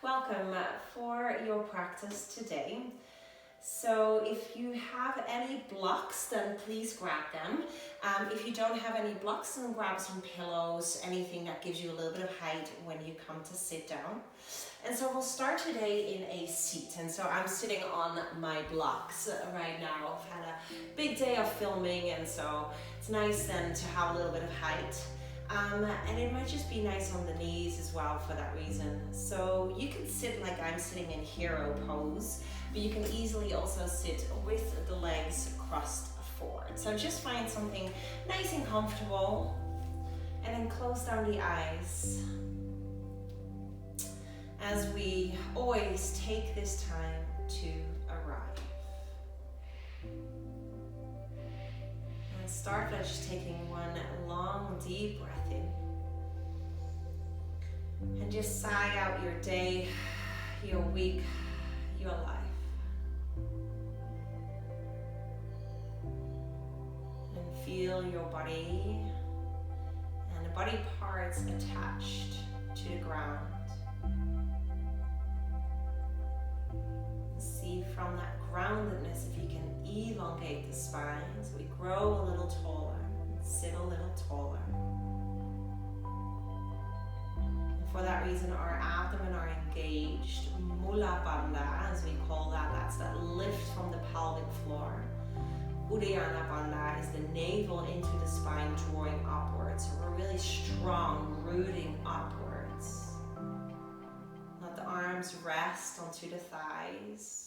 Welcome for your practice today. So if you have any blocks, then please grab them. If you don't have any blocks, then grab some pillows, anything that gives you a little bit of height when you come to sit down. And so we'll start today in a seat. And so I'm sitting on my blocks right now. I've had a big day of filming, and so it's nice then to have a little bit of height. And it might just be nice on the knees as well for that reason. So you can sit like I'm sitting in hero pose, but you can easily also sit with the legs crossed forward. So just find something nice and comfortable, and then close down the eyes. As we always take this time to arrive. And start by just taking one long, deep breath in. And just sigh out your day, your week, your life. And feel your body and the body parts attached to the ground. See from that groundedness if you can elongate the spine so we grow a little taller and sit a little taller. And for that reason, our abdomen are engaged. Mula Bandha, as we call that, that's that lift from the pelvic floor. Uddiyana Bandha is the navel into the spine, drawing upwards. So we're really strong, rooting upwards. Let the arms rest onto the thighs.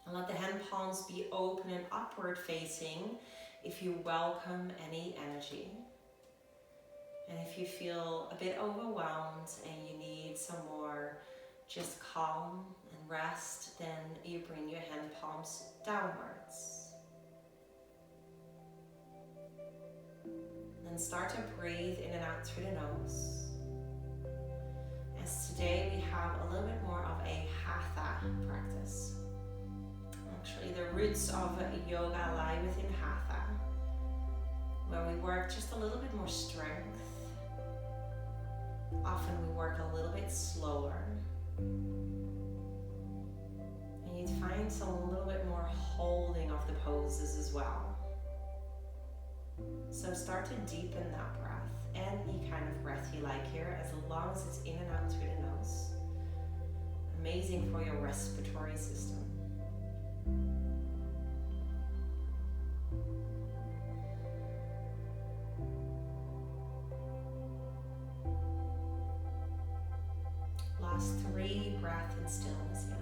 And let the hand palms be open and upward facing if you welcome any energy. And if you feel a bit overwhelmed and you need some more just calm and rest, then you bring your hand palms downwards. Then start to breathe in and out through the nose. As today we have a little bit more of a Hatha practice. Actually, the roots of yoga lie within Hatha, where we work just a little bit more strength. Often we work a little bit slower. And you'd find a little bit more holding of the poses as well. So start to deepen that breath, any kind of breath you like here, as long as it's in and out through the nose. Amazing for your respiratory system. Last 3 breaths in stillness here.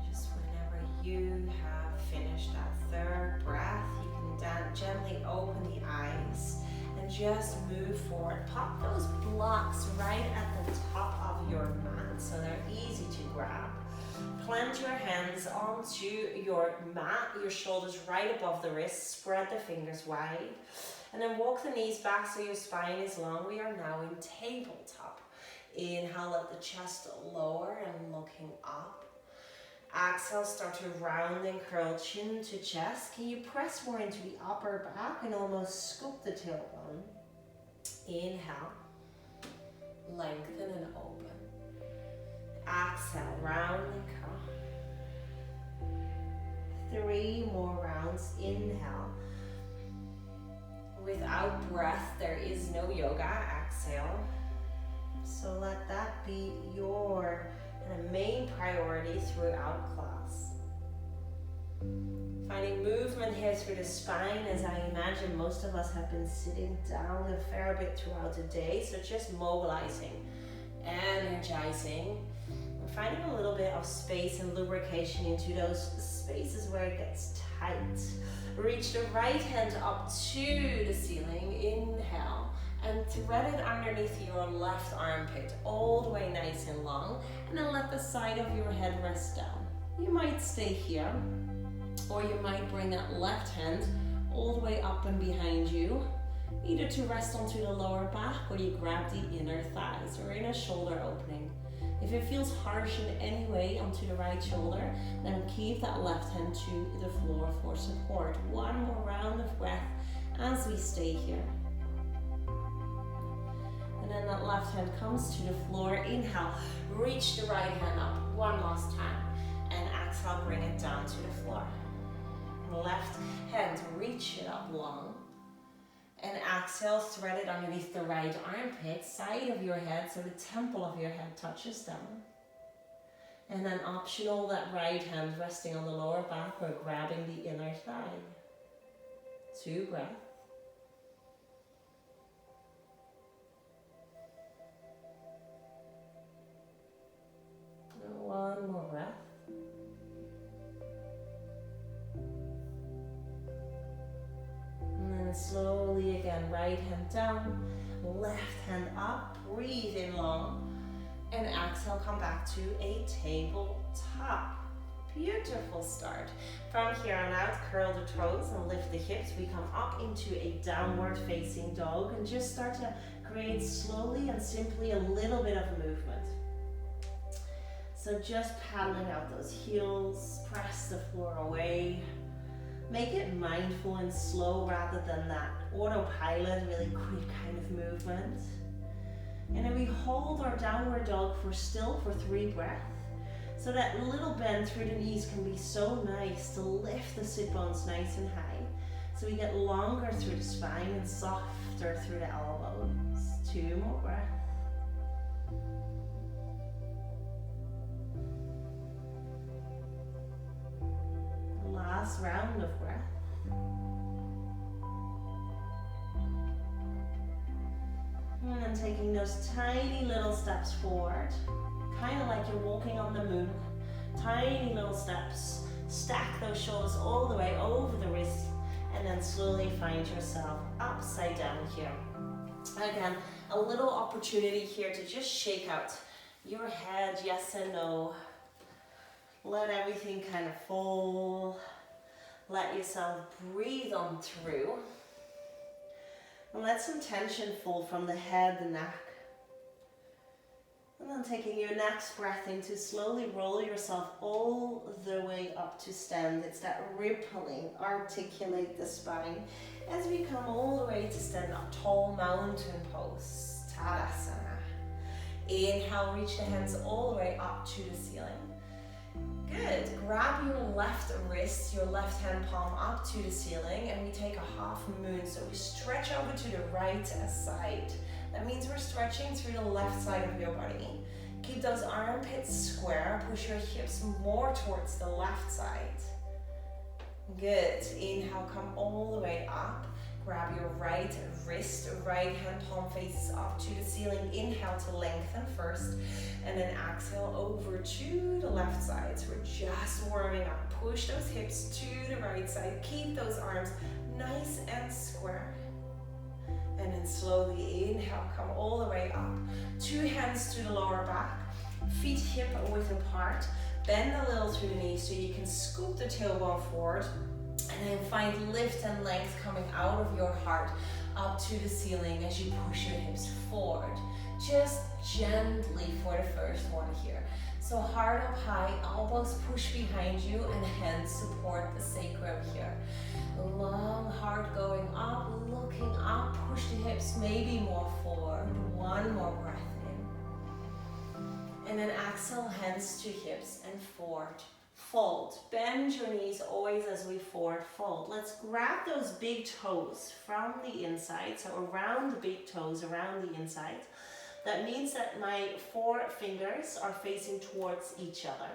Just whenever you have finished that 3rd breath, you can gently open the eyes and just move forward. Pop those blocks right at the top of your mat so they're easy to grab. Plant your hands onto your mat, your shoulders right above the wrists, spread the fingers wide, and then walk the knees back so your spine is long. We are now in tabletop. Inhale, let the chest lower and looking up. Exhale, start to round and curl chin to chest. Can you press more into the upper back and almost scoop the tailbone? Inhale, lengthen and open. Exhale, round and curl. 3 more rounds. Inhale. Without breath, there is no yoga. Exhale. So let that be your main priority throughout class. Finding movement here through the spine, as I imagine most of us have been sitting down a fair bit throughout the day. So just mobilizing, energizing, and finding a little bit of space and lubrication into those spaces where it gets tight. Reach the right hand up to the ceiling. Inhale. And thread it underneath your left armpit, all the way nice and long. And then let the side of your head rest down. You might stay here, or you might bring that left hand all the way up and behind you, either to rest onto the lower back, or you grab the inner thighs or inner shoulder opening. If it feels harsh in any way onto the right shoulder, then keep that left hand to the floor for support. One more round of breath as we stay here. And then that left hand comes to the floor. Inhale, reach the right hand up one last time. And exhale, bring it down to the floor. Left hand, reach it up long. And exhale, thread it underneath the right armpit, side of your head, so the temple of your head touches down. And then optional, that right hand resting on the lower back or grabbing the inner thigh. 2 breaths. And 1 more breath. And then slowly again, right hand down, left hand up, breathe in long, and exhale, come back to a tabletop. Beautiful start. From here on out, curl the toes and lift the hips. We come up into a downward facing dog and just start to create slowly and simply a little bit of movement. So just paddling out those heels, press the floor away. Make it mindful and slow rather than that autopilot, really quick kind of movement. And then we hold our downward dog for 3 breaths. So that little bend through the knees can be so nice to lift the sit bones nice and high. So we get longer through the spine and softer through the elbows. 2 more breaths. Last round of breath. And then taking those tiny little steps forward, kind of like you're walking on the moon. Tiny little steps. Stack those shoulders all the way over the wrist, and then slowly find yourself upside down here. Again, a little opportunity here to just shake out your head, yes and no. Let everything kind of fall. Let yourself breathe on through. And let some tension fall from the head, the neck. And then taking your next breath in to slowly roll yourself all the way up to stand. It's that rippling, articulate the spine. As we come all the way to stand up, tall mountain pose, Tadasana. Inhale, reach the hands all the way up to the ceiling. Good. Grab your left wrist, your left hand palm up to the ceiling, and we take a half moon. So we stretch over to the right side. That means we're stretching through the left side of your body. Keep those armpits square. Push your hips more towards the left side. Good. Inhale, come all the way up. Grab your right wrist, right hand palm faces up to the ceiling. Inhale to lengthen first, and then exhale over to the left side. So we're just warming up. Push those hips to the right side. Keep those arms nice and square. And then slowly inhale, come all the way up. 2 hands to the lower back, feet hip width apart. Bend a little through the knees so you can scoop the tailbone forward. And then find lift and length coming out of your heart up to the ceiling as you push your hips forward. Just gently for the first one here. So heart up high, elbows push behind you, and hands support the sacrum here. Long heart going up, looking up, push the hips maybe more forward. 1 more breath in. And then exhale, hands to hips and forward. Fold. Bend your knees always as we forward fold. Let's grab those big toes from the inside, so around the big toes, around the inside. That means that my 4 fingers are facing towards each other.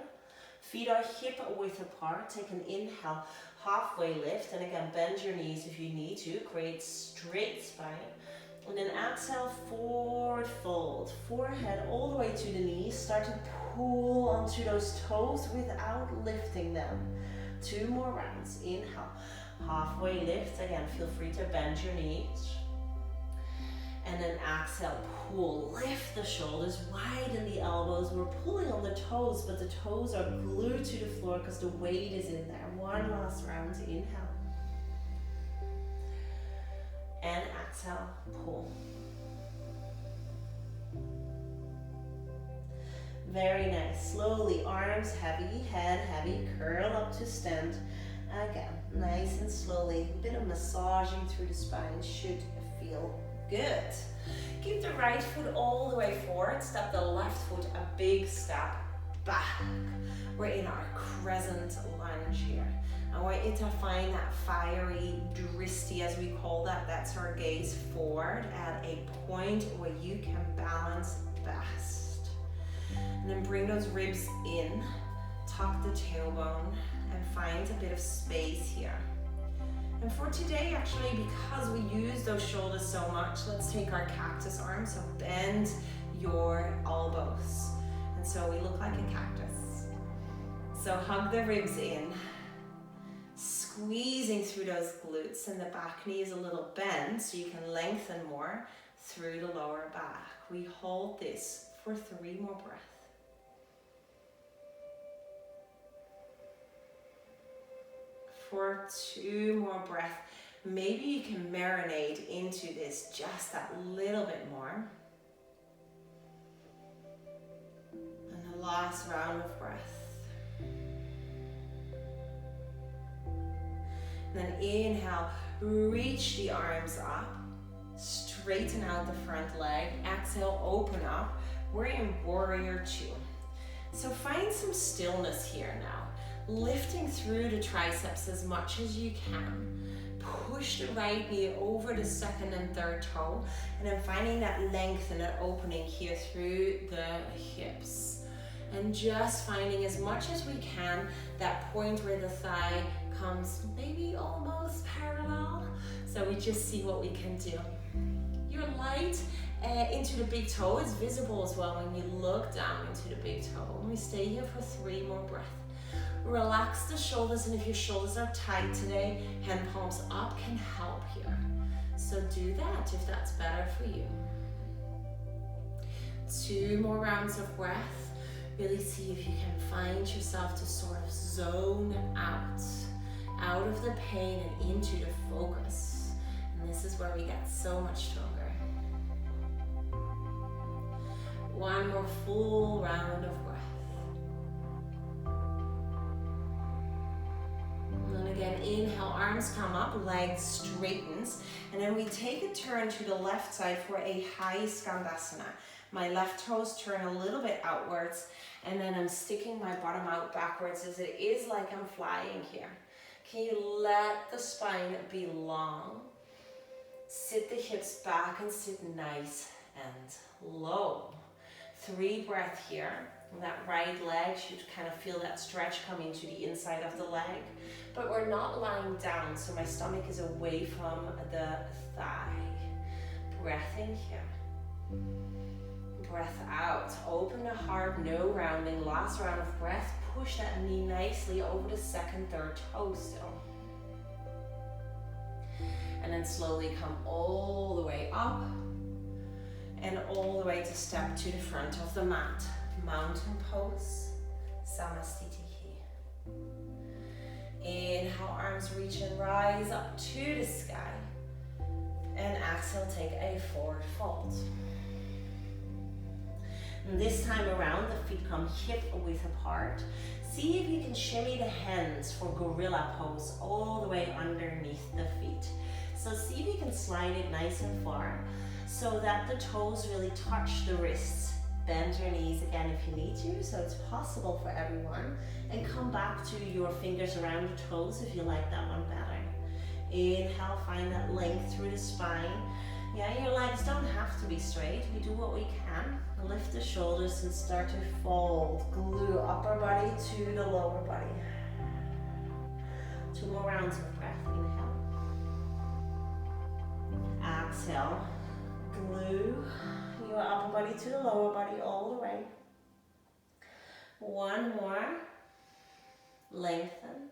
Feet are hip width apart. Take an inhale, halfway lift, and again bend your knees if you need to. Create straight spine. And then exhale, forward fold. Forehead all the way to the knees. Start to pull onto those toes without lifting them. 2 more rounds. Inhale, halfway lift. Again, feel free to bend your knees. And then exhale, pull. Lift the shoulders, widen the elbows. We're pulling on the toes, but the toes are glued to the floor because the weight is in there. 1 last round. Inhale. And exhale, pull. Very nice. Slowly, arms heavy, head heavy, curl up to stand. Again, nice and slowly. A bit of massaging through the spine should feel good. Keep the right foot all the way forward. Step the left foot a big step back. We're in our crescent lunge here. I want you to find that fiery dristi, as we call that. That's our gaze forward at a point where you can balance best. And then bring those ribs in, tuck the tailbone, and find a bit of space here. And for today, actually, because we use those shoulders so much, let's take our cactus arm. So bend your elbows. And so we look like a cactus. So hug the ribs in, squeezing through those glutes, and the back knee is a little bent so you can lengthen more through the lower back. We hold this for 3 more breaths. For 2 more breaths. Maybe you can marinate into this just that little bit more. And the last round of breath. Then inhale, reach the arms up, straighten out the front leg. Exhale, open up. We're in warrior 2. So find some stillness here now. Lifting through the triceps as much as you can. Push the right knee over the second and third toe, and then finding that length and that opening here through the hips. And just finding as much as we can that point where the thigh comes maybe almost parallel. So we just see what we can do. Your light into the big toe is visible as well when you look down into the big toe. And we stay here for 3 more breaths. Relax the shoulders, and if your shoulders are tight today, hand palms up can help here. So do that if that's better for you. 2 more rounds of breath. Really see if you can find yourself to sort of zone out of the pain and into the focus. And this is where we get so much stronger. 1 more full round of breath. And again, inhale, arms come up, legs straightens, and then we take a turn to the left side for a high skandasana. My left toes turn a little bit outwards, and then I'm sticking my bottom out backwards as it is like I'm flying here. Can you let the spine be long? Sit the hips back and sit nice and low. 3 breaths here. And that right leg should kind of feel that stretch come into the inside of the leg. But we're not lying down, so my stomach is away from the thigh. Breath in here. Breath out. Open the heart, no rounding. Last round of breath. Push that knee nicely over the second, third toe still. And then slowly come all the way up and all the way to step to the front of the mat. Mountain pose, Samastitihi. Inhale, arms reach and rise up to the sky. And exhale, take a forward fold. And this time around, the feet come hip width apart. See if you can shimmy the hands for gorilla pose all the way underneath the feet. So see if you can slide it nice and far so that the toes really touch the wrists. Bend your knees again if you need to, so it's possible for everyone. And come back to your fingers around the toes if you like that one better. Inhale, find that length through the spine. Yeah, your legs don't have to be straight. We do what we can. Lift the shoulders and start to fold. Glue upper body to the lower body. 2 more rounds of breath. Inhale. Exhale. Glue your upper body to the lower body all the way. 1 more. Lengthen.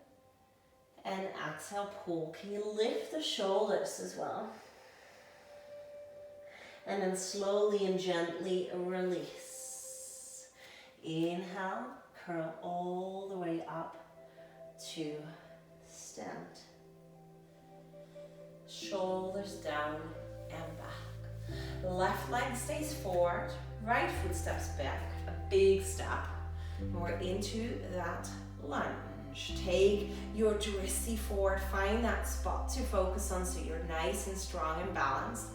And exhale, pull. Can you lift the shoulders as well? And then slowly and gently release. Inhale, curl all the way up to stand. Shoulders down and back. Left leg stays forward, right foot steps back, a big step. And we're into that lunge. Take your drissy forward, find that spot to focus on so you're nice and strong and balanced.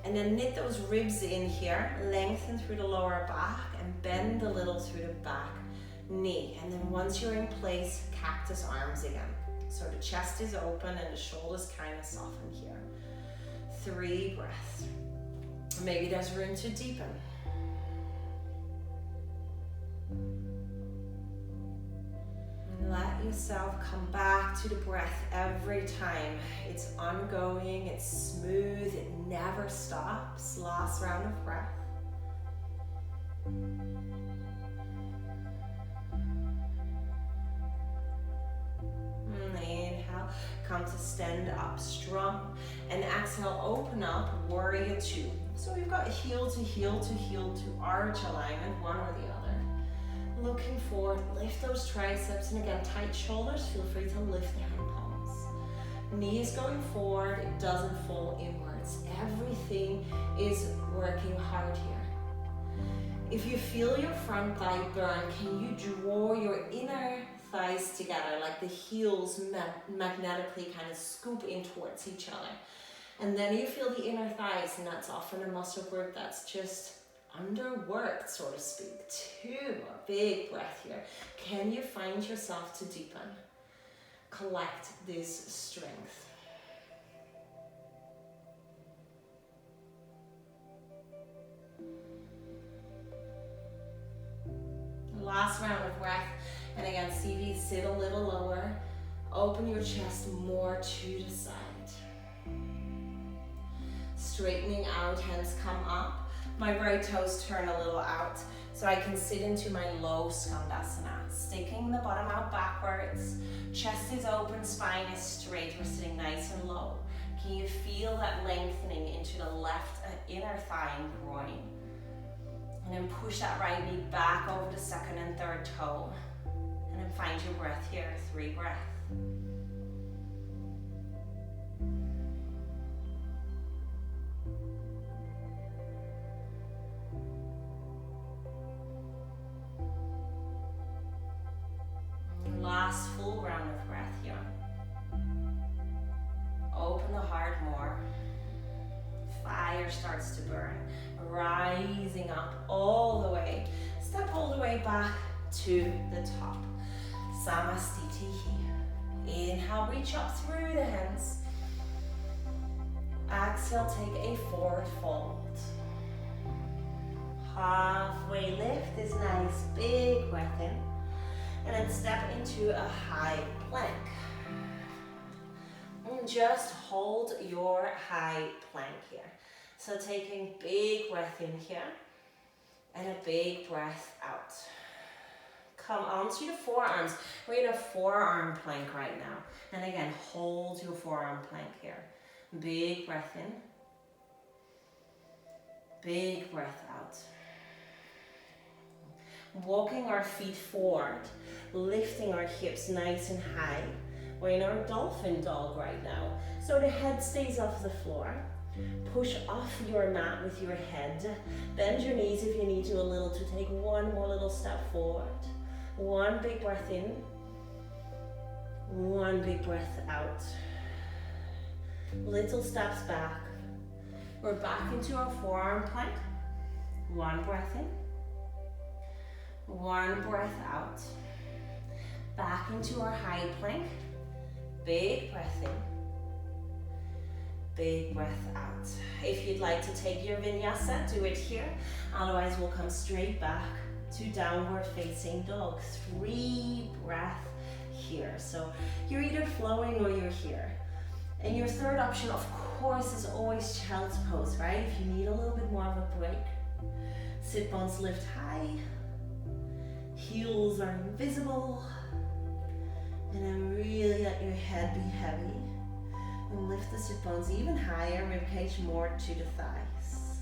And then knit those ribs in here, lengthen through the lower back and bend a little through the back knee. And then once you're in place, cactus arms again. So the chest is open and the shoulders kind of soften here. 3 breaths. Maybe there's room to deepen. And let yourself come back to the breath every time. It's ongoing, it's smooth, it never stops. Last round of breath. Inhale, come to stand up strong. And exhale, open up, warrior 2. So we've got heel to heel to heel to arch alignment, one or the other. Looking forward, lift those triceps, and again, tight shoulders, feel free to lift the hand palms. Knees going forward, it doesn't fall inwards. Everything is working hard here. If you feel your front thigh burn, can you draw your inner thighs together, like the heels magnetically kind of scoop in towards each other? And then you feel the inner thighs, and that's often a muscle group that's just underworked, so to speak. 2 more, big breath here. Can you find yourself to deepen? Collect this strength. Last round of breath. And again, CV, sit a little lower. Open your chest more to the side. Straightening out, hands come up. My right toes turn a little out, so I can sit into my low skandasana. Sticking the bottom out backwards. Chest is open, spine is straight. We're sitting nice and low. Can you feel that lengthening into the left inner thigh and groin? And then push that right knee back over the second and third toe. And then find your breath here, 3 breaths. Last full round of breath here. Open the heart more. Fire starts to burn. Rising up all the way. Step all the way back to the top. Samastiti here. Inhale, reach up through the hands. Exhale, take a forward fold. Halfway lift is nice, big breath in. And then step into a high plank. And just hold your high plank here. So taking big breath in here and a big breath out. Come onto the forearms. We're in a forearm plank right now. And again, hold your forearm plank here. Big breath in. Big breath out. Walking our feet forward, lifting our hips nice and high. We're in our dolphin dog right now. So the head stays off the floor. Push off your mat with your head. Bend your knees if you need to a little to take one more little step forward. One big breath in. One big breath out. Little steps back. We're back into our forearm plank. One breath in. One breath out. Back into our high plank. Big breath in. Big breath out. If you'd like to take your vinyasa, do it here. Otherwise, we'll come straight back to downward facing dog. 3 breaths here. So you're either flowing or you're here. And your third option, of course, is always child's pose, right? If you need a little bit more of a break. Sit bones lift high. Heels are invisible. And then really let your head be heavy. And lift the sit bones even higher, ribcage more to the thighs.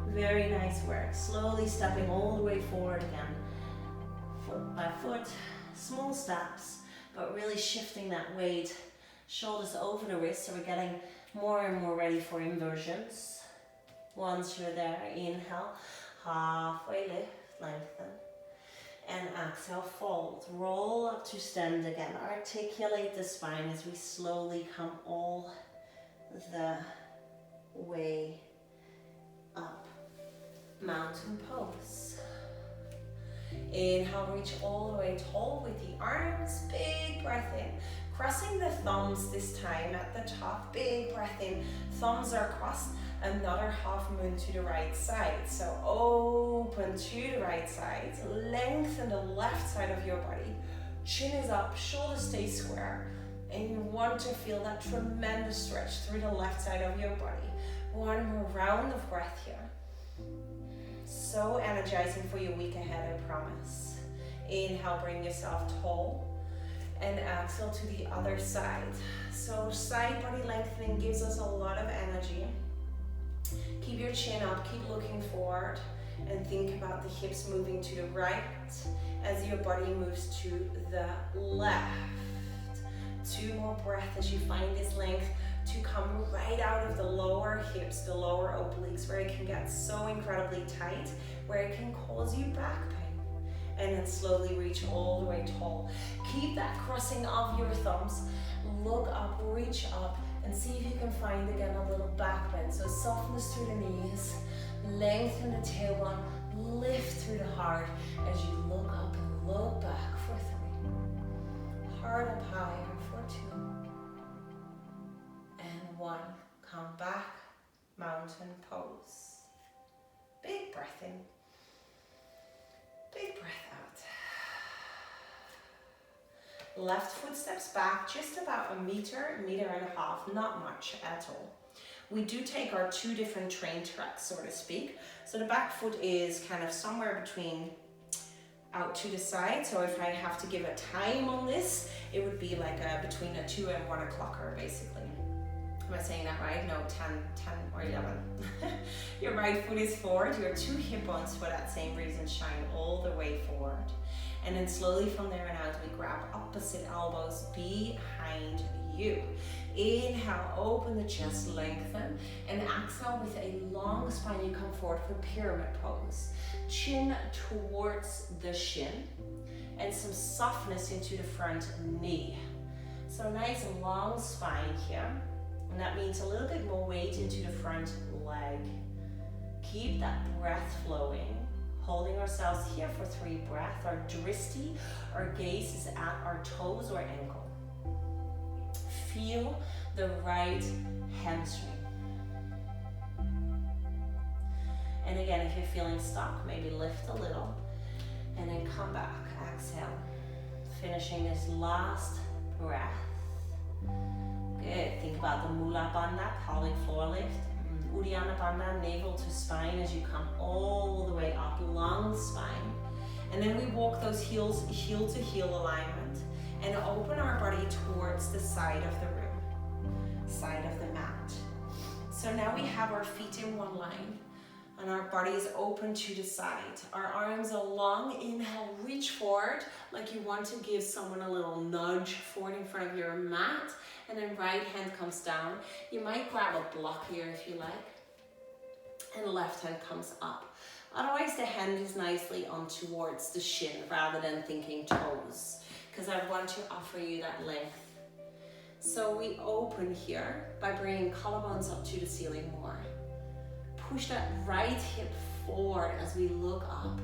Very nice work. Slowly stepping all the way forward again. Foot by foot, small steps, but really shifting that weight, Shoulders over the wrists, so we're getting more and more ready for inversions. Once you're there, inhale, halfway lift, lengthen. And exhale, fold. Roll up to stand again. Articulate the spine as we slowly come all the way up. Mountain pose. Inhale, reach all the way tall with the arms. Big breath in. Crossing the thumbs this time at the top. Big breath in. Thumbs are crossed. Another half moon to the right side. So open to the right side. Lengthen the left side of your body. Chin is up, shoulders stay square. And you want to feel that tremendous stretch through the left side of your body. One more round of breath here. So energizing for your week ahead, I promise. Inhale, bring yourself tall. And exhale to the other side. So side body lengthening gives us a lot of energy. Keep your chin up, keep looking forward, and think about the hips moving to the right as your body moves to the left. 2 more breaths as you find this length to come right out of the lower hips, the lower obliques, where it can get so incredibly tight, where it can cause you back pain. And then slowly reach all the way tall. Keep that crossing of your thumbs. Look up, reach up, and see if you can find again a little back bend. So softness through the knees, lengthen the tailbone, lift through the heart as you look up and look back for 3. Heart up higher for 2. And 1. Come back, mountain pose. Big breath in, big breath out. Left foot steps back just about a meter, meter and a half, not much at all. We do take our 2 different train tracks, so to speak. So the back foot is kind of somewhere between out to the side. So if I have to give a time on this, it would be like between a 2 and 1 o'clocker, basically. Am I saying that right? No, 10 or 11. Your right foot is forward. Your 2 hip bones, for that same reason, shine all the way forward. And then slowly from there on out, we grab opposite elbows behind you. Inhale, open the chest, lengthen. And exhale with a long spine, you come forward for pyramid pose. Chin towards the shin. And some softness into the front knee. So nice long spine here. And that means a little bit more weight into the front leg. Keep that breath flowing. Holding ourselves here for 3 breaths. Our drishti, our gaze is at our toes or ankle. Feel the right hamstring. And again, if you're feeling stuck, maybe lift a little and then come back. Exhale. Finishing this last breath. Good. Think about the Mula Bandha, pelvic floor lift. Uddiyana Bandha, navel to spine as you come all the way up, long spine. And then we walk those heels, heel to heel alignment, and open our body towards the side of the room, side of the mat. So now we have our feet in one line, and our body is open to the side. Our arms are long. Inhale, reach forward, like you want to give someone a little nudge forward in front of your mat. And then right hand comes down. You might grab a block here if you like. And left hand comes up. Otherwise the hand is nicely on towards the shin rather than thinking toes, because I want to offer you that length. So we open here by bringing collarbones up to the ceiling more. Push that right hip forward as we look up.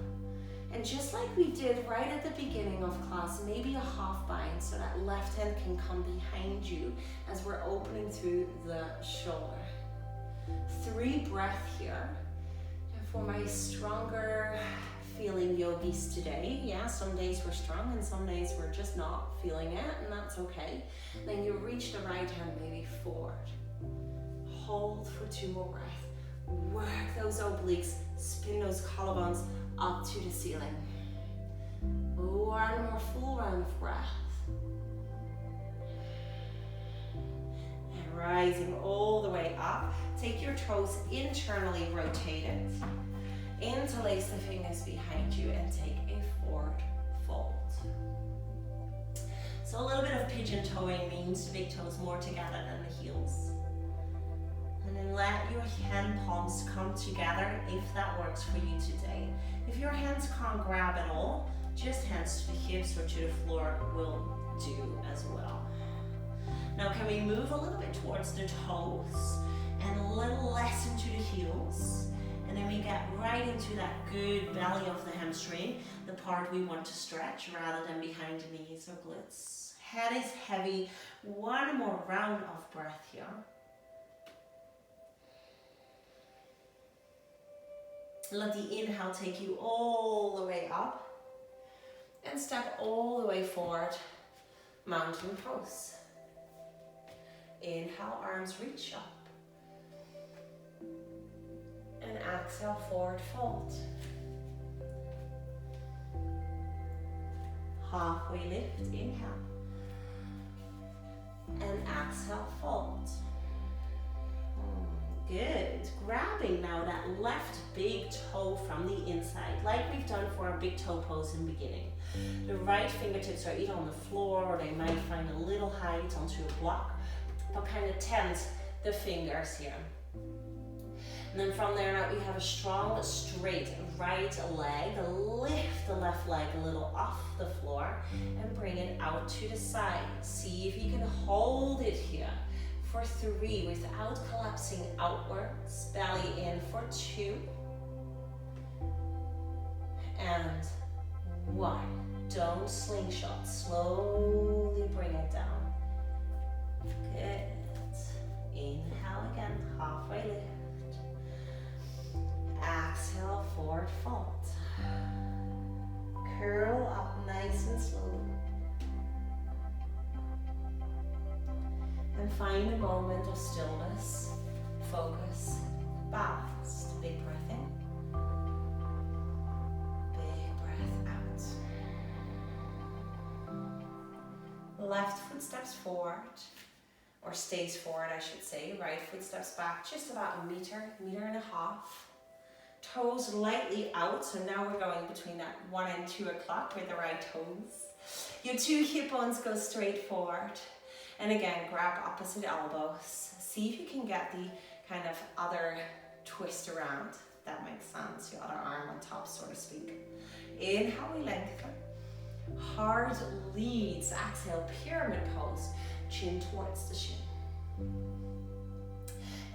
And just like we did right at the beginning of class, maybe a half bind so that left hand can come behind you as we're opening through the shoulder. 3 breaths here. And for my stronger feeling yogis today, yeah, some days we're strong and some days we're just not feeling it, and that's okay. Then you reach the right hand maybe forward. Hold for 2 more breaths. Work those obliques, spin those collarbones up to the ceiling. 1 more full round of breath. And rising all the way up, take your toes internally rotated. Interlace the fingers behind you and take a forward fold. So a little bit of pigeon toeing means the big toes more together than the heels. And then let your hand palms come together if that works for you today. If your hands can't grab at all, just hands to the hips or to the floor will do as well. Now can we move a little bit towards the toes and a little less into the heels? And then we get right into that good belly of the hamstring, the part we want to stretch rather than behind the knees or glutes. Head is heavy. One more round of breath here. Let the inhale take you all the way up and step all the way forward, mountain pose. Inhale, arms reach up. And exhale, forward fold. Halfway lift, inhale. And exhale, fold. Good. Grabbing now that left big toe from the inside, like we've done for our big toe pose in the beginning. The right fingertips are either on the floor or they might find a little height onto a block, but kind of tent the fingers here. And then from there out we have a strong, straight right leg. Lift the left leg a little off the floor and bring it out to the side. See if you can hold it here for 3 without collapsing outwards. Belly in for 2. And 1. Don't slingshot. Slowly bring it down. Good. Inhale again. Halfway lift. Exhale, forward fold. Curl up nice and slowly. And find a moment of stillness, focus, balanced. Big breath in. Big breath out. Left foot steps forward, or stays forward I should say. Right foot steps back just about a meter, meter and a half. Toes lightly out, so now we're going between that 1 and 2 o'clock with the right toes. Your 2 hip bones go straight forward. And again, grab opposite elbows. See if you can get the kind of other twist around. That makes sense, your other arm on top, so to speak. Inhale, we lengthen. Heart leads. Exhale, pyramid pose. Chin towards the shin.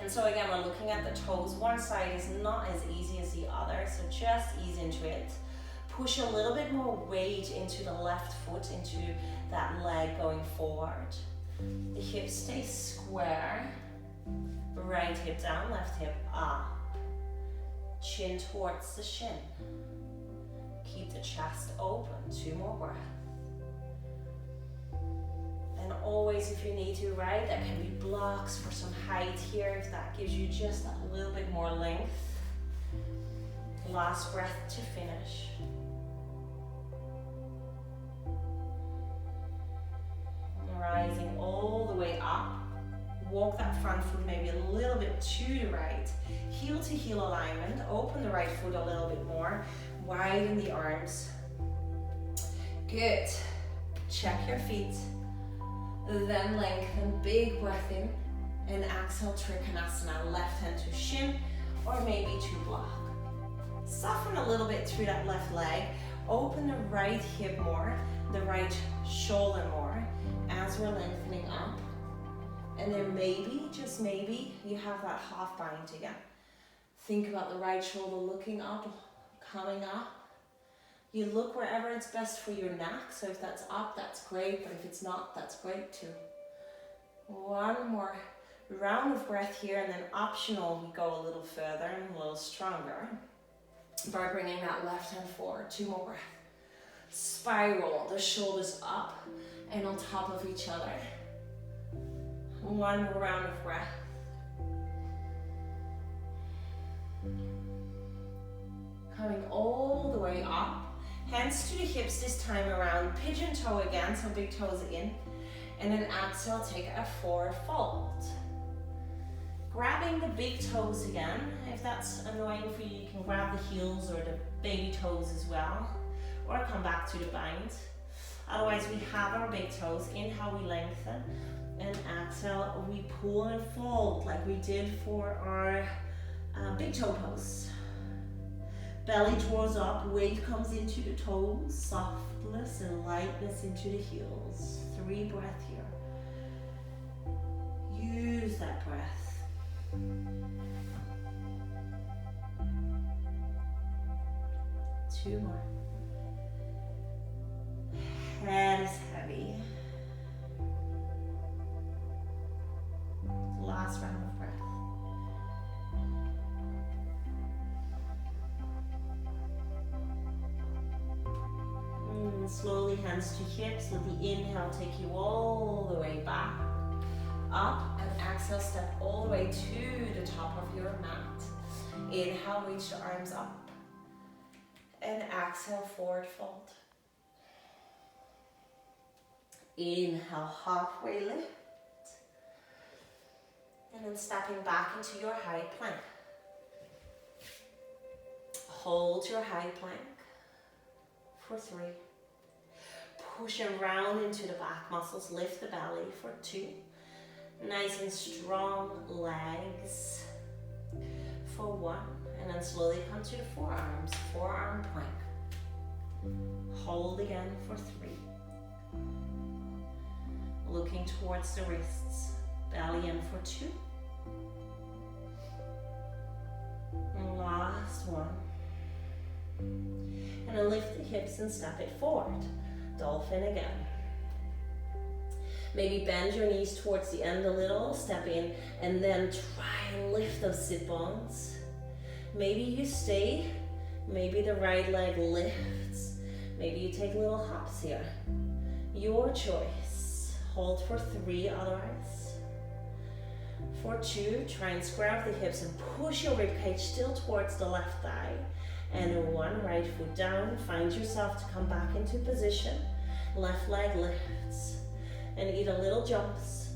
And so again, we're looking at the toes. One side is not as easy as the other, so just ease into it. Push a little bit more weight into the left foot, into that leg going forward. The hips stay square. Right hip down, left hip up. Chin towards the shin. Keep the chest open. 2 more breaths. And always, if you need to, right, there can be blocks for some height here, if that gives you just a little bit more length. Last breath to finish. Rising all the way up. Walk that front foot maybe a little bit to the right. Heel to heel alignment. Open the right foot a little bit more. Widen the arms. Good. Check your feet. Then lengthen, big breath in, and exhale, Trikonasana, left hand to shin, or maybe to block. Soften a little bit through that left leg, open the right hip more, the right shoulder more, as we're lengthening up. And then maybe, just maybe, you have that half bind again. Think about the right shoulder looking up, coming up. You look wherever it's best for your neck, so if that's up, that's great, but if it's not, that's great too. 1 more round of breath here, and then optional, we go a little further and a little stronger by bringing that left hand forward. 2 more breaths. Spiral the shoulders up and on top of each other. 1 more round of breath. Coming all the way up. Hands to the hips this time around. Pigeon toe again, so big toes in. And then exhale, take a forward fold. Grabbing the big toes again. If that's annoying for you, you can grab the heels or the baby toes as well. Or come back to the bind. Otherwise, we have our big toes. Inhale, we lengthen. And exhale, we pull and fold like we did for our big toe pose. Belly draws up, weight comes into the toes, softness and lightness into the heels. 3 breaths here. Use that breath. 2 more. Head is heavy. Last round of breath. Slowly hands to hips. Let the inhale take you all the way back, up, and exhale, step all the way to the top of your mat. Inhale, reach the arms up, and exhale, forward fold. Inhale, halfway lift, and then stepping back into your high plank. Hold your high plank for 3. Push around into the back muscles, lift the belly for 2. Nice and strong legs for 1. And then slowly come to the forearms, forearm plank. Hold again for 3. Looking towards the wrists, belly in for 2. And last one. And then lift the hips and step it forward. Dolphin again. Maybe bend your knees towards the end a little, step in, and then try and lift those sit bones. Maybe you stay, maybe the right leg lifts, maybe you take little hops here. Your choice. Hold for 3 otherwise. For 2, try and square up the hips and push your ribcage still towards the left thigh. And 1, right foot down. Find yourself to come back into position. Left leg lifts. And either little jumps,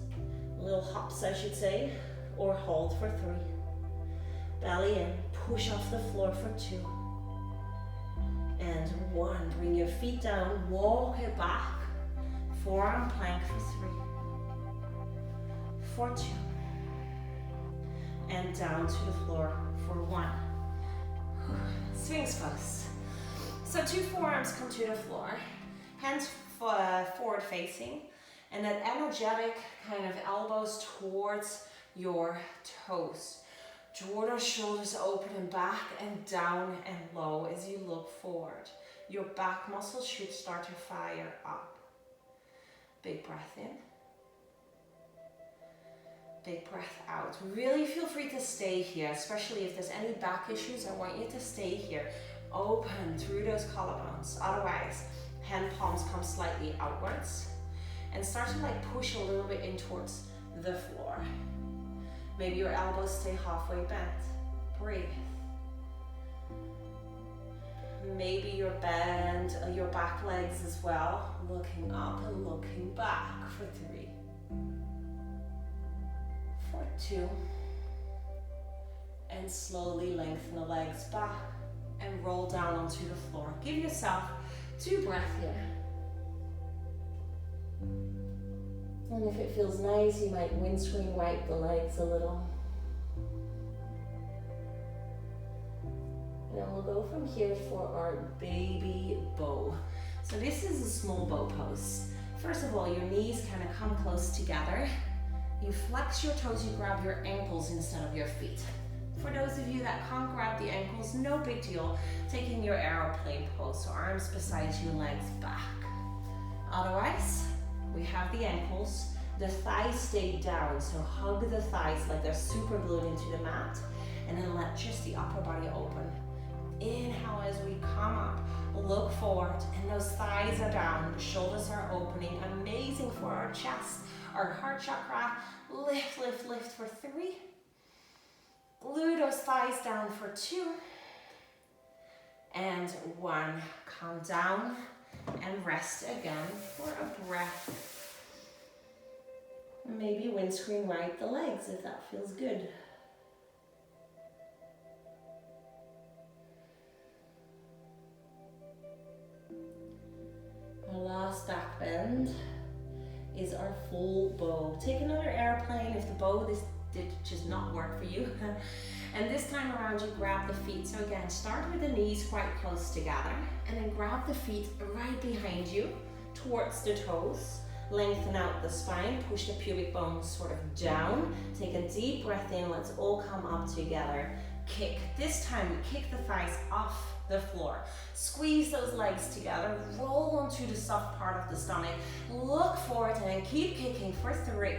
little hops I should say, or hold for 3. Belly in, push off the floor for 2. And 1, bring your feet down, walk it back. Forearm plank for 3. For 2. And down to the floor for 1. Sphinx pose. So 2 forearms come to the floor, hands forward facing, and that energetic kind of elbows towards your toes. Draw those shoulders open and back and down and low as you look forward. Your back muscles should start to fire up. Big breath in. Big breath out. Really feel free to stay here, especially if there's any back issues. I want you to stay here. Open through those collarbones. Otherwise, hand palms come slightly outwards. And start to push a little bit in towards the floor. Maybe your elbows stay halfway bent. Breathe. Maybe you bend your back legs as well. Looking up and looking back for 3. For 2. And slowly lengthen the legs back and roll down onto the floor. Give yourself 2 breaths here. And if it feels nice, you might windscreen wipe the legs a little. And then we'll go from here for our baby bow. So this is a small bow pose. First of all, your knees kind of come close together. You flex your toes, you grab your ankles instead of your feet. For those of you that can't grab the ankles, no big deal. Taking your aeroplane pose, so arms beside you, legs back. Otherwise, we have the ankles. The thighs stay down, so hug the thighs like they're super glued into the mat. And then let just the upper body open. Inhale as we come up, look forward, and those thighs are down, the shoulders are opening. Amazing for our chest, our heart chakra. Lift, lift, lift for 3. Glue those thighs down for 2. And 1. Calm down and rest again for a breath. Maybe windscreen wipe the legs if that feels good. Our last last back bend is our full bow. Take another airplane if the bow did just not work for you. And this time around you grab the feet. So again, start with the knees quite close together and then grab the feet right behind you towards the toes. Lengthen out the spine, push the pubic bones sort of down. Take a deep breath in, let's all come up together. Kick. This time we kick the thighs off the floor. Squeeze those legs together, roll onto the soft part of the stomach. Look forward and then keep kicking for 3.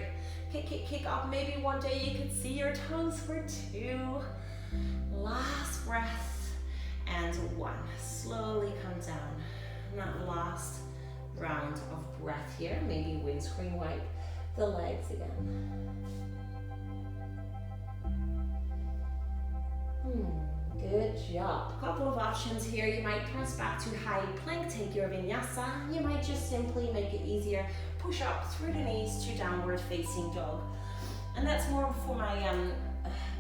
Kick, kick, kick up. Maybe one day you can see your toes for 2. Last breath and 1. Slowly come down. And that last round of breath here. Maybe windscreen wipe the legs again. Good job. Couple of options here. You might press back to high plank, take your vinyasa. You might just simply make it easier. Push up through the knees to downward facing dog. And that's more for my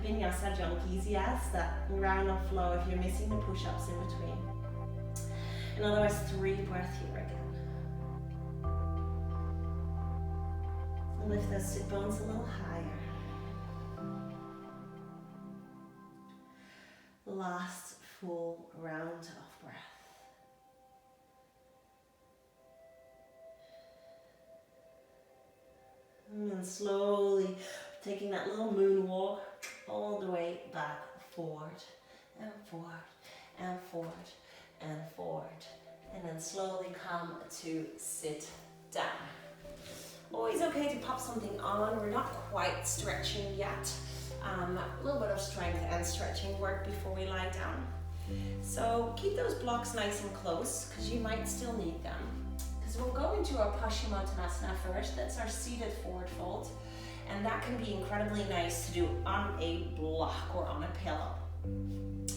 vinyasa junkies, yes, that round of flow if you're missing the push-ups in between. And otherwise 3 breaths here again. And lift those sit bones a little higher. Last full round of breath. And then slowly taking that little moonwalk all the way back, forward and forward and forward and forward. And then slowly come to sit down. Always okay to pop something on. We're not quite stretching yet. A little bit of strength and stretching work before we lie down. So keep those blocks nice and close because you might still need them. Because we'll go into our Paschimottanasana first. That's our seated forward fold. And that can be incredibly nice to do on a block or on a pillow.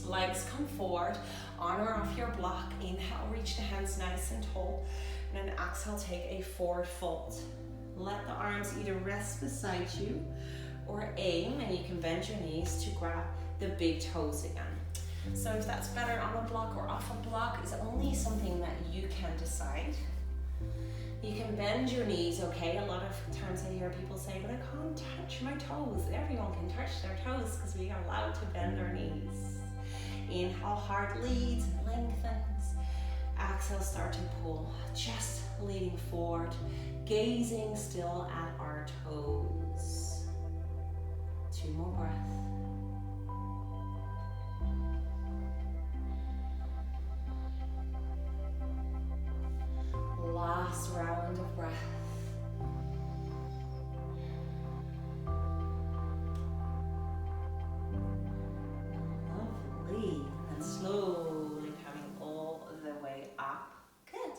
Legs come forward, on or off your block. Inhale, reach the hands nice and tall. And then exhale, take a forward fold. Let the arms either rest beside you or aim, and you can bend your knees to grab the big toes again. So if that's better on a block or off a block is only something that you can decide. You can bend your knees, okay? A lot of times I hear people say, but I can't touch my toes. Everyone can touch their toes because we are allowed to bend our knees. Inhale, heart leads and lengthens. Exhale, start to pull, chest leading forward, gazing still at our toes. 2 more breaths. Last round of breath. Lovely. And slowly coming all the way up. Good.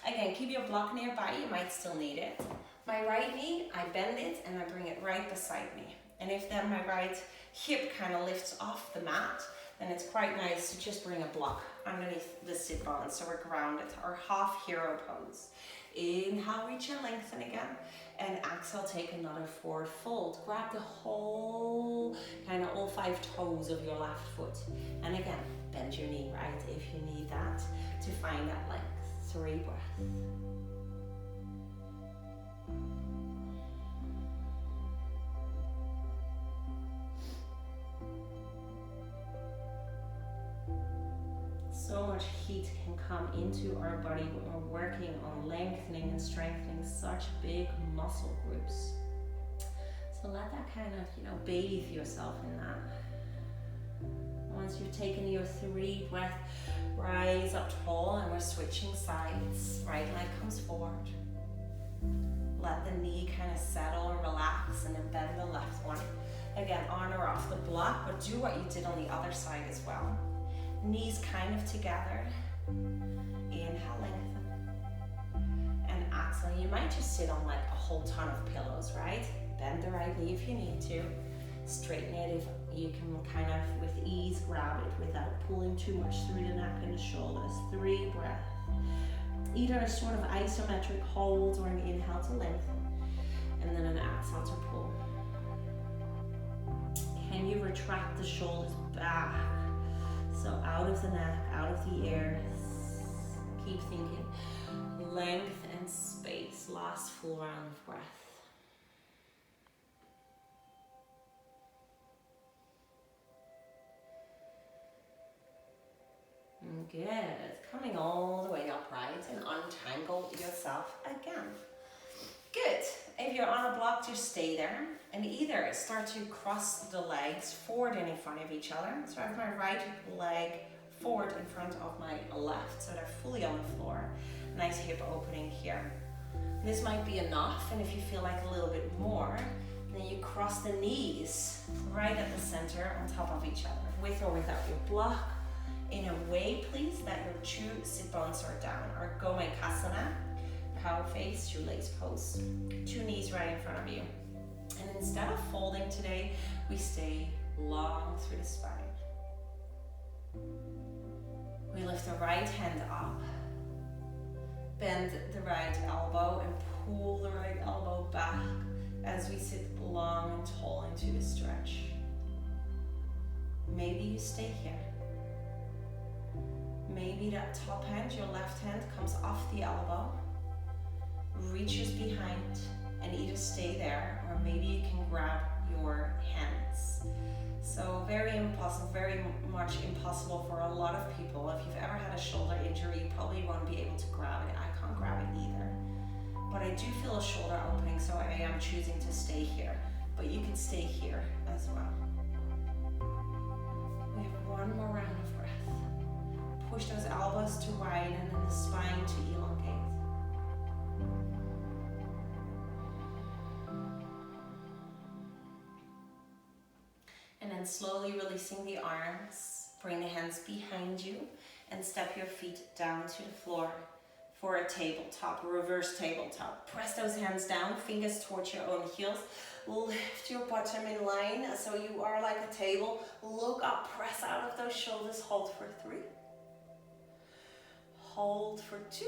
Again, keep your block nearby. You might still need it. My right knee, I bend it and I bring it right beside me. And if then my right hip kind of lifts off the mat, then it's quite nice to just bring a block underneath the sit bones so we're grounded, or half hero pose. Inhale, reach and lengthen again, and exhale, take another forward fold. Grab the whole, kind of all 5 toes of your left foot. And again, bend your knee, right, if you need that, to find that length. 3 breaths. So much heat can come into our body when we're working on lengthening and strengthening such big muscle groups. So let that kind of, bathe yourself in that. Once you've taken your 3 breaths, rise up tall, and we're switching sides. Right leg comes forward. Let the knee kind of settle and relax, and then bend the left one. Again, on or off the block, but do what you did on the other side as well. Knees kind of together. Inhale, lengthen. And exhale. You might just sit on like a whole ton of pillows, right? Bend the right knee if you need to. Straighten it if you can kind of with ease grab it without pulling too much through the neck and the shoulders. 3 breaths. Either a sort of isometric hold or an inhale to lengthen. And then an exhale to pull. Can you retract the shoulders back? So out of the neck, out of the ears. Keep thinking. Length and and space. Last full round of breath. Good. Coming all the way upright and untangle yourself again. Good. If you're on a block, just stay there and either start to cross the legs forward and in front of each other. So I have my right leg forward in front of my left, so they're fully on the floor. Nice hip opening here. This might be enough, and if you feel like a little bit more, then you cross the knees right at the center on top of each other, with or without your block. In a way, please, that your two sit bones are down. Our Gomakasana, cow face, shoelace pose. Two knees right in front of you. And instead of folding today, we stay long through the spine. We lift the right hand up. Bend the right elbow and pull the right elbow back as we sit long and tall into the stretch. Maybe you stay here. Maybe that top hand, your left hand, comes off the elbow, reaches behind, and either stay there or maybe you can grab your hands. So very much impossible for a lot of people. If you've ever had a shoulder injury, you probably won't be able to grab it. I can't grab it either. But I do feel a shoulder opening, so I am choosing to stay here. But you can stay here as well. We have one more round of breath. Push those elbows to widen and then the spine to elongate. And then slowly releasing the arms, bring the hands behind you and step your feet down to the floor for a tabletop, reverse tabletop. Press those hands down, fingers towards your own heels. Lift your bottom in line so you are like a table. Look up, press out of those shoulders, hold for 3. Hold for 2.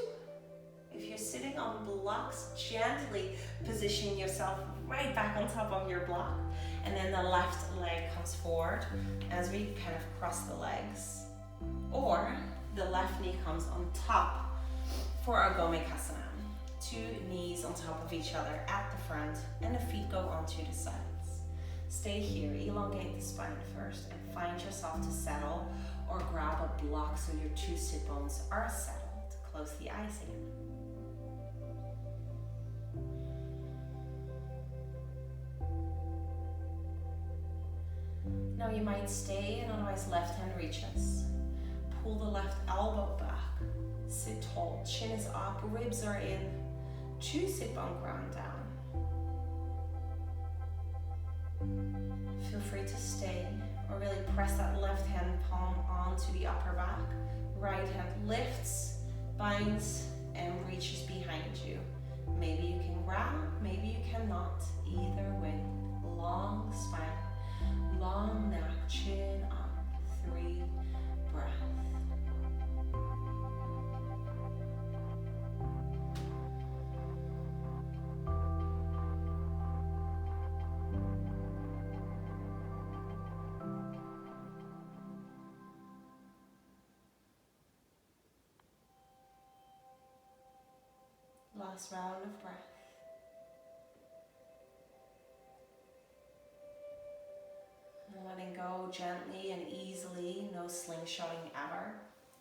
If you're sitting on blocks, gently position yourself right back on top of your block. And then the left leg comes forward as we kind of cross the legs. Or the left knee comes on top for our Gomakasana. 2 knees on top of each other at the front and the feet go onto the sides. Stay here, elongate the spine first and find yourself to settle or grab a block so your 2 sit bones are settled. Close the eyes again. Now you might stay and otherwise left hand reaches. Pull the left elbow back. Sit tall, chin is up, ribs are in. 2 sit bone ground down. Feel free to stay or really press that left hand palm onto the upper back. Right hand lifts, binds, and reaches behind you. Maybe you can grab, maybe you cannot. Either way, long spine, long neck, chin up. 3 breaths. Last round of breath. And letting go gently and easily, no slingshotting ever.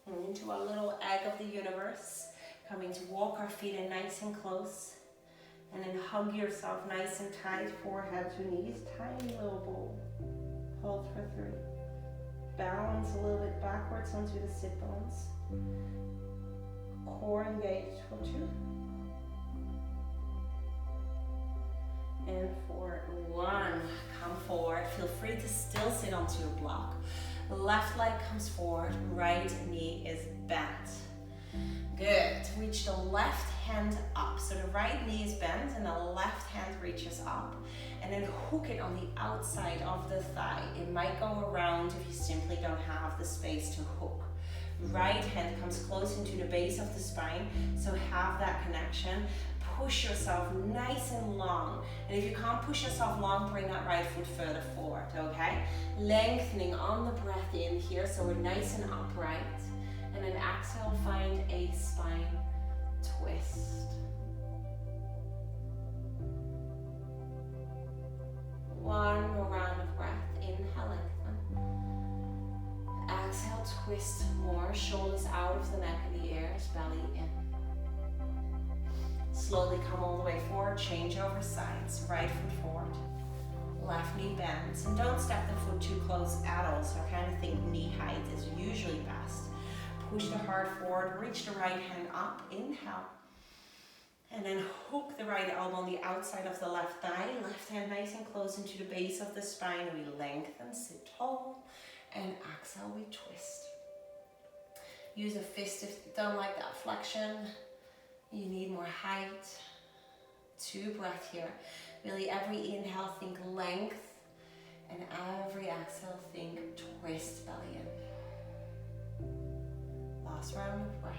And into our little egg of the universe, coming to walk our feet in nice and close. And then hug yourself nice and tight, forehead to knees, tiny little bowl. Hold for 3. Balance a little bit backwards onto the sit bones. Core engaged for 2. And for 1, come forward. Feel free to still sit onto your block. Left leg comes forward, right knee is bent. Good. Reach the left hand up. So the right knee is bent and the left hand reaches up. And then hook it on the outside of the thigh. It might go around if you simply don't have the space to hook. Right hand comes close into the base of the spine, so have that connection. Push yourself nice and long. And if you can't push yourself long, bring that right foot further forward, okay? Lengthening on the breath in here, so we're nice and upright. And then exhale, find a spine twist. One more round of breath. Inhale, lengthen. Exhale, twist more. Shoulders out of the neck and the ears, belly in. Slowly come all the way forward, change over sides. Right foot forward, left knee bends. And don't step the foot too close at all, so I kind of think knee height is usually best. Push the heart forward, reach the right hand up, inhale. And then hook the right elbow on the outside of the left thigh, left hand nice and close into the base of the spine. We lengthen, sit tall, and exhale, we twist. Use a fist if you don't like that flexion. You need more height. 2 breaths here. Really, every inhale, think length, and every exhale, think twist, belly in. Last round of breath.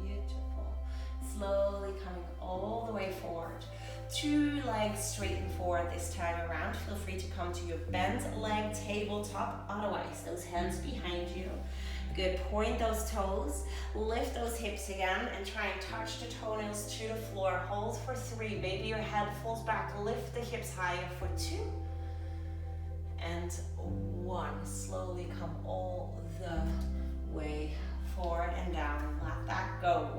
Beautiful. Slowly coming all the way forward. 2 legs straighten forward this time around. Feel free to come to your bent leg tabletop. Otherwise, those hands behind you. Good. Point those toes. Lift those hips again and try and touch the toenails to the floor. Hold for 3. Maybe your head falls back. Lift the hips higher for 2. And 1. Slowly come all the way forward and down. Let that go.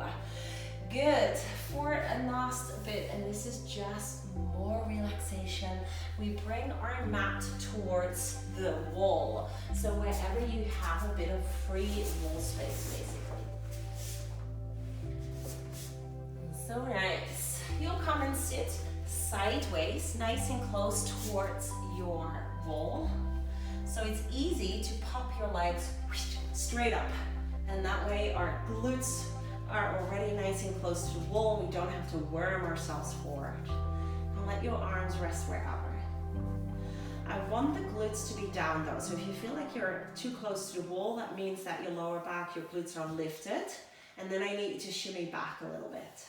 Good. For a last bit, and this is just more relaxation, we bring our mat towards the wall. So wherever you have a bit of free wall space, basically. So nice. You'll come and sit sideways, nice and close towards your wall. So it's easy to pop your legs straight up. And that way our glutes are already nice and close to the wall. We don't have to worm ourselves forward. And let your arms rest wherever. I want the glutes to be down though. So if you feel like you're too close to the wall, that means that your lower back, your glutes are lifted. And then I need you to shimmy back a little bit.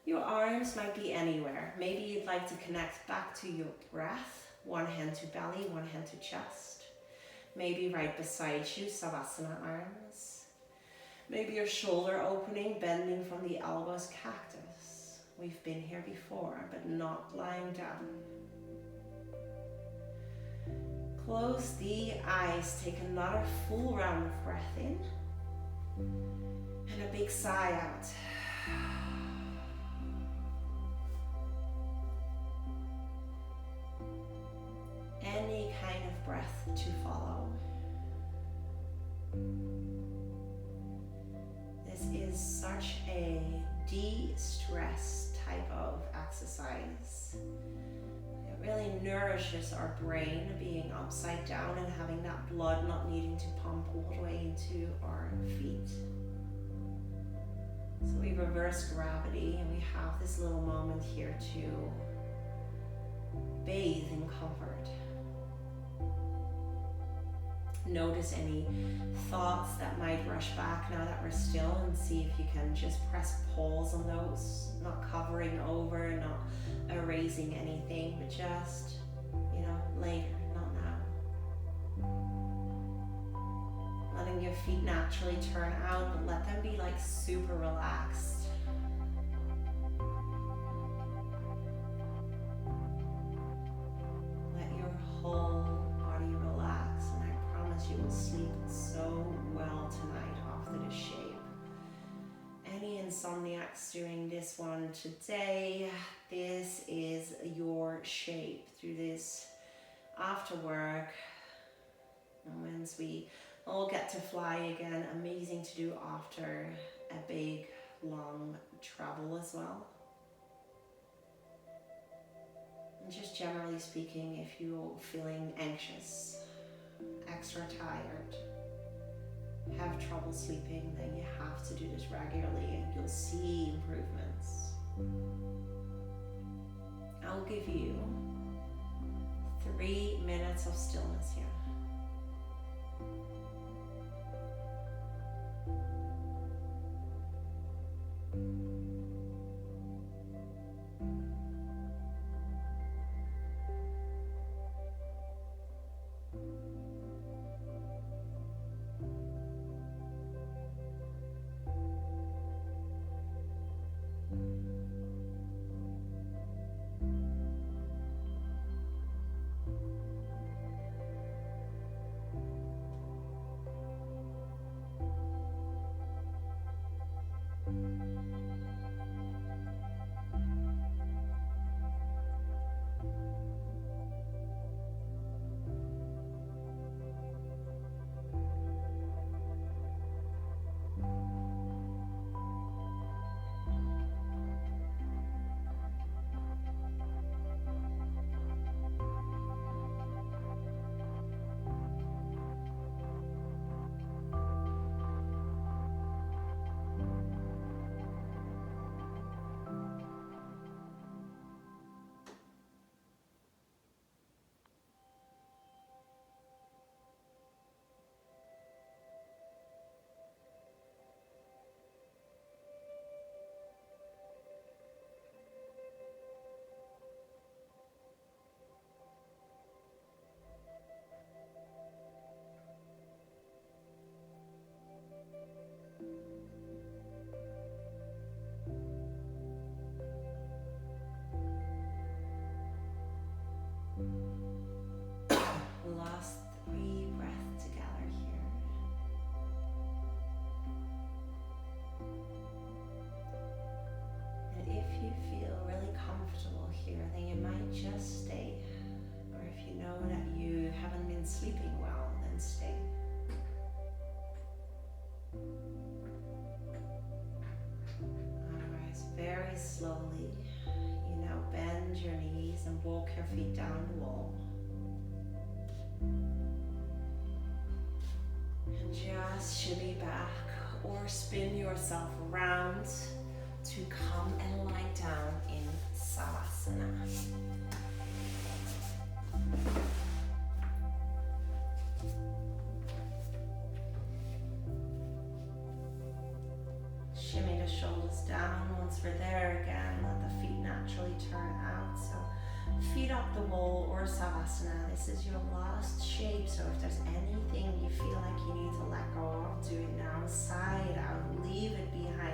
Your arms might be anywhere. Maybe you'd like to connect back to your breath. 1 hand to belly, 1 hand to chest. Maybe right beside you, Savasana arms. Maybe your shoulder opening, bending from the elbows, cactus. We've been here before, but not lying down. Close the eyes, take another full round of breath in. And a big sigh out. Any kind of breath to follow. This is such a de-stress type of exercise. It really nourishes our brain, being upside down and having that blood not needing to pump all the way into our feet. So we reverse gravity and we have this little moment here to bathe in comfort. Notice any thoughts that might rush back now that we're still, and see if you can just press pause on those, not covering over, not erasing anything, but just, later, not now. Letting your feet naturally turn out, but let them be like super relaxed. Let your whole body relax, and I promise you will sleep so well tonight after this shape. Any insomniacs doing this one today, this is your shape through this after work. And once we all get to fly again, amazing to do after a big, long travel as well. And just generally speaking, if you're feeling anxious, extra tired, have trouble sleeping, then you have to do this regularly and you'll see improvements. I'll give you 3 minutes of stillness here. here, then you might just stay. Or if you know that you haven't been sleeping well, then stay. Otherwise, very slowly, you now bend your knees and walk your feet down the wall. And just shimmy back or spin yourself around to come and lie down in Savasana. Shimmy the shoulders down. Once we're there again, let the feet naturally turn out. So feet up the wall or Savasana. This is your last shape. So if there's anything you feel like you need to let go of, do it now. Side out. Leave it behind.